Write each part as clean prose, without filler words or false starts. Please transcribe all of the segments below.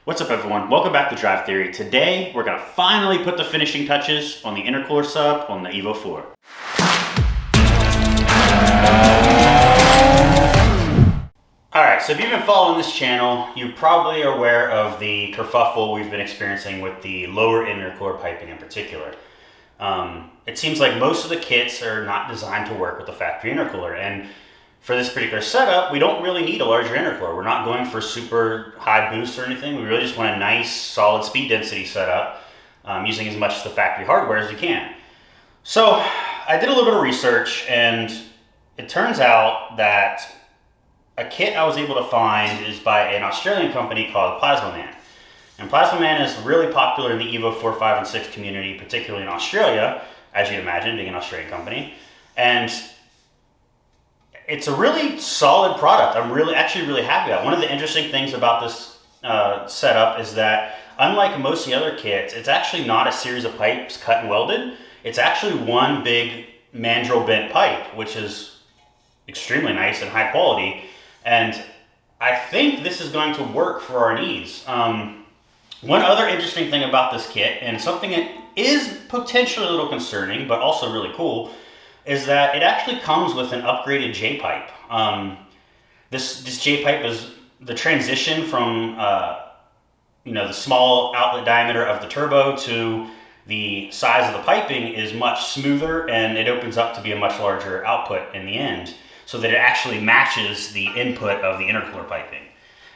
What's up everyone, welcome back to Drive Theory. Today we're going to finally put the finishing touches on the intercooler sub on the Evo 4. Alright, so if you've been following this channel, you probably are aware of the kerfuffle we've been experiencing with the lower intercooler piping in particular. It seems like most of the kits are not designed to work with the factory intercooler, and for this particular setup, we don't really need a larger intercooler. We're not going for super high boost or anything. We really just want a nice, solid speed density setup using as much of the factory hardware as we can. So I did a little bit of research, and it turns out that a kit I was able to find is by an Australian company called Plasma Man. And Plasma Man is really popular in the Evo 4, 5, and 6 community, particularly in Australia, as you'd imagine, being an Australian company. And it's a really solid product. I'm actually really happy about it. One of the interesting things about this setup is that unlike most of the other kits, it's actually not a series of pipes cut and welded. It's actually one big mandrel bent pipe, which is extremely nice and high quality. And I think this is going to work for our needs. One other interesting thing about this kit, and something that is potentially a little concerning, but also really cool, is that it actually comes with an upgraded J-pipe. This J-pipe is the transition from the small outlet diameter of the turbo to the size of the piping is much smoother, and it opens up to be a much larger output in the end, so that it actually matches the input of the intercooler piping.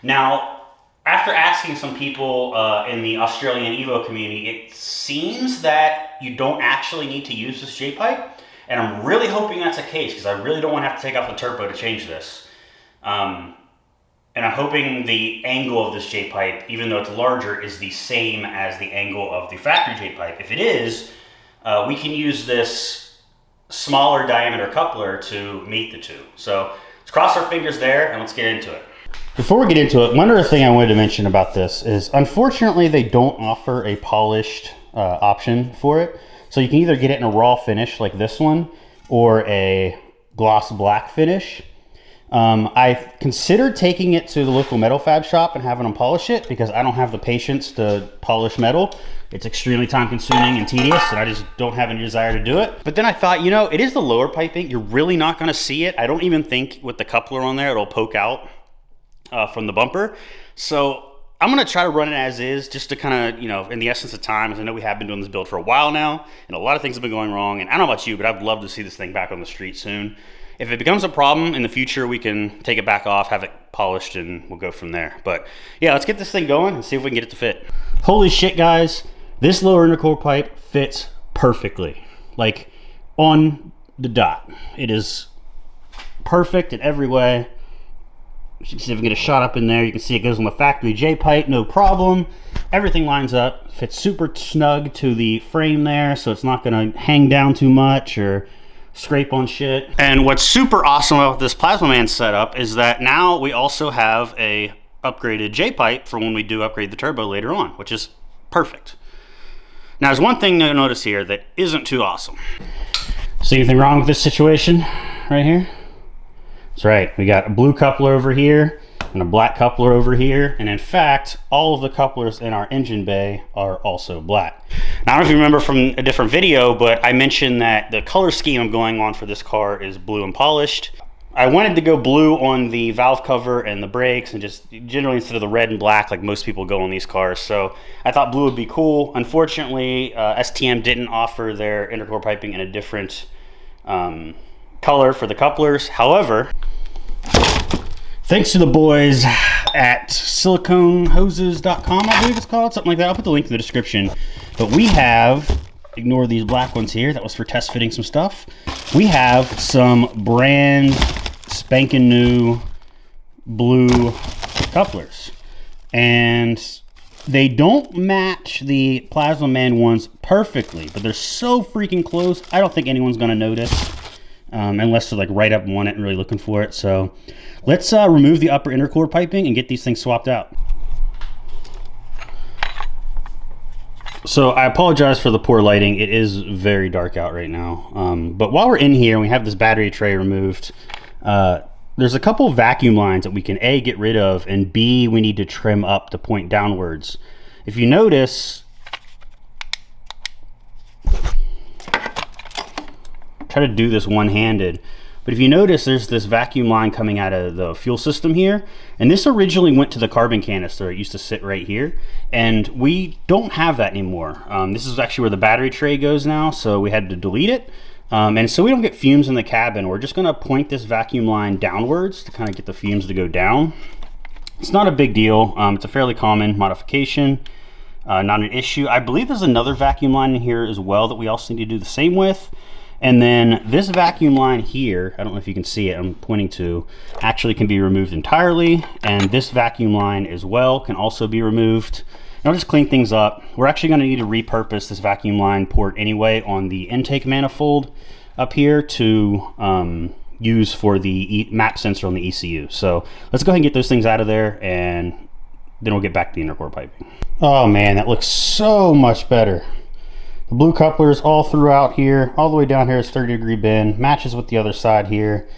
Now, after asking some people in the Australian Evo community, it seems that you don't actually need to use this J-pipe. And I'm really hoping that's the case, because I really don't want to have to take off the turbo to change this. And I'm hoping the angle of this J-pipe, even though it's larger, is the same as the angle of the factory J-pipe. If it is, we can use this smaller diameter coupler to meet the two. So let's cross our fingers there and let's get into it. Before we get into it, one other thing I wanted to mention about this is, unfortunately, they don't offer a polished option for it. So you can either get it in a raw finish like this one, or a gloss black finish. I considered taking it to the local metal fab shop and having them polish it, because I don't have the patience to polish metal. It's extremely time consuming and tedious, and I just don't have any desire to do it. But then I thought, it is the lower piping. You're really not gonna see it. I don't even think with the coupler on there, it'll poke out from the bumper. So I'm gonna try to run it as is, just to kind of, in the essence of time, as I know we have been doing this build for a while now, and a lot of things have been going wrong, and I don't know about you, but I'd love to see this thing back on the street soon. If it becomes a problem in the future, we can take it back off, have it polished, and we'll go from there. But yeah, let's get this thing going and see if we can get it to fit. Holy shit, guys. This lower intercooler pipe fits perfectly. Like, on the dot. It is perfect in every way. You can see if we get a shot up in there. You can see it goes on the factory J-pipe, no problem. Everything lines up, fits super snug to the frame there, so it's not gonna hang down too much or scrape on shit. And what's super awesome about this Plasma Man setup is that now we also have a upgraded J-pipe for when we do upgrade the turbo later on, which is perfect. Now, there's one thing to notice here that isn't too awesome. See anything wrong with this situation right here? That's right, we got a blue coupler over here and a black coupler over here, and in fact, all of the couplers in our engine bay are also black. Now, I don't know if you remember from a different video, but I mentioned that the color scheme I'm going on for this car is blue and polished. I wanted to go blue on the valve cover and the brakes, and just generally instead of the red and black like most people go on these cars, so I thought blue would be cool. Unfortunately, STM didn't offer their intercooler piping in a different color for the couplers. However, thanks to the boys at siliconehoses.com, I believe it's called, something like that. I'll put the link in the description. But we have, ignore these black ones here, that was for test fitting some stuff. We have some brand spanking new blue couplers. And they don't match the Plasma Man ones perfectly, but they're so freaking close, I don't think anyone's gonna notice. Unless they're like right up on it and really looking for it. So let's remove the upper intercooler piping and get these things swapped out. So I apologize for the poor lighting. It is very dark out right now. But while we're in here, we have this battery tray removed. there's a couple vacuum lines that we can A, get rid of, and B, we need to trim up to point downwards. If you notice, try to do this one-handed, but if you notice, there's this vacuum line coming out of the fuel system here, and this originally went to the carbon canister. It used to sit right here, and we don't have that anymore. This is actually where the battery tray goes now, so we had to delete it. And so we don't get fumes in the cabin, we're just gonna point this vacuum line downwards to kind of get the fumes to go down. It's not a big deal. It's a fairly common modification, not an issue. I believe there's another vacuum line in here as well that we also need to do the same with. And then this vacuum line here, I don't know if you can see it, I'm pointing to, actually can be removed entirely. And this vacuum line as well can also be removed. And I'll just clean things up. We're actually going to need to repurpose this vacuum line port anyway on the intake manifold up here to use for the map sensor on the ECU. So let's go ahead and get those things out of there, and then we'll get back to the intercore piping. Oh man, that looks so much better. The blue couplers all throughout here, all the way down here is 30-degree bend, matches with the other side here.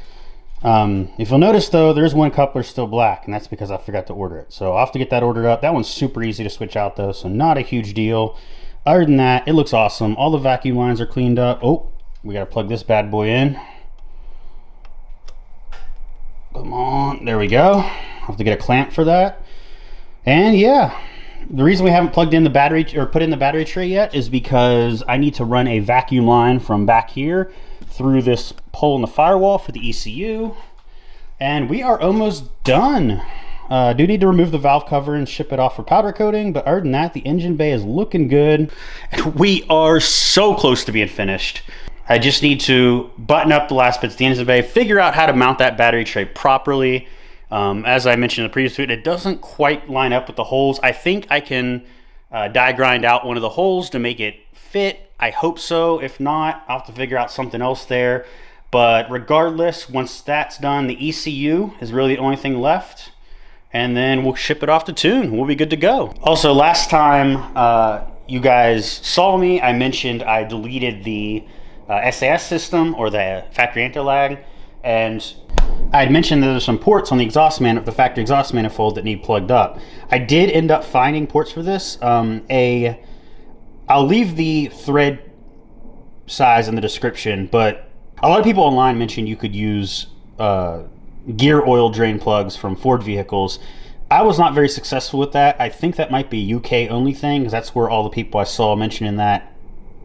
If you'll notice though, there is one coupler still black, and that's because I forgot to order it. So I'll have to get that ordered up. That one's super easy to switch out though, so not a huge deal. Other than that, it looks awesome. All the vacuum lines are cleaned up. Oh, we gotta plug this bad boy in. Come on, there we go. I'll have to get a clamp for that. And yeah, the reason we haven't plugged in the battery or put in the battery tray yet is because I need to run a vacuum line from back here through this pole in the firewall for the ECU, and we are almost done. Do need to remove the valve cover and ship it off for powder coating, but other than that, the engine bay is looking good. We are so close to being finished. I just need to button up the last bits of the engine bay, figure out how to mount that battery tray properly. As I mentioned in the previous video, it doesn't quite line up with the holes. I think I can die grind out one of the holes to make it fit. I hope so. If not, I'll have to figure out something else there. But regardless, once that's done, the ECU is really the only thing left. And then we'll ship it off to tune. We'll be good to go. Also, last time you guys saw me, I mentioned I deleted the SAS system, or the factory anti-lag. And I had mentioned that there's some ports on the the factory exhaust manifold that need plugged up. I did end up finding ports for this. I'll leave the thread size in the description, but a lot of people online mentioned you could use gear oil drain plugs from Ford vehicles. I was not very successful with that. I think that might be UK only thing, because that's where all the people I saw mentioning that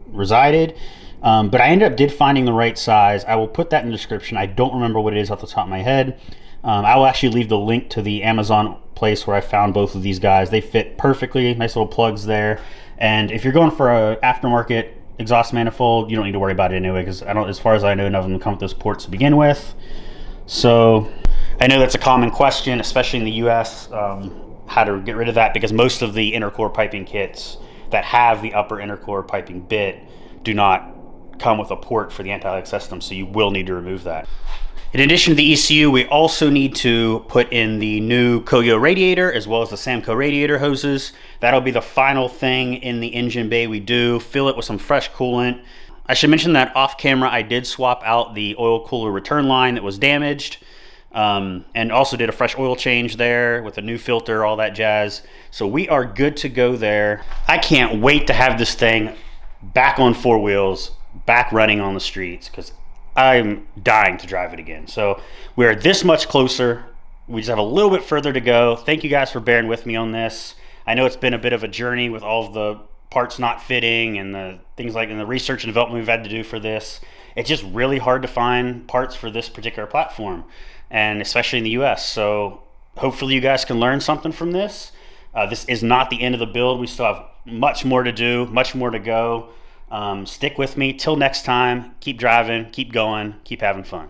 resided. But I ended up finding the right size. I will put that in the description. I don't remember what it is off the top of my head. I will actually leave the link to the Amazon place where I found both of these guys. They fit perfectly, nice little plugs there. And if you're going for an aftermarket exhaust manifold, you don't need to worry about it anyway, because as far as I know, none of them come with those ports to begin with. So I know that's a common question, especially in the US, how to get rid of that, because most of the intercore piping kits that have the upper intercore piping bit do not come with a port for the anti-lag system, so you will need to remove that. In addition to the ECU, we also need to put in the new Koyo radiator as well as the Samco radiator hoses. That'll be the final thing in the engine bay we do. Fill it with some fresh coolant. I should mention that off camera I did swap out the oil cooler return line that was damaged, and also did a fresh oil change there with a new filter, all that jazz. So we are good to go there. I can't wait to have this thing back on four wheels, back running on the streets, because I'm dying to drive it again. So we are this much closer. We just have a little bit further to go. Thank you guys for bearing with me on this. I know it's been a bit of a journey with all of the parts not fitting and the things like in the research and development we've had to do for this. It's just really hard to find parts for this particular platform, and especially in the US. So hopefully you guys can learn something from this. This is not the end of the build. We still have much more to do, much more to go. Stick with me till next time. Keep driving, keep going, keep having fun.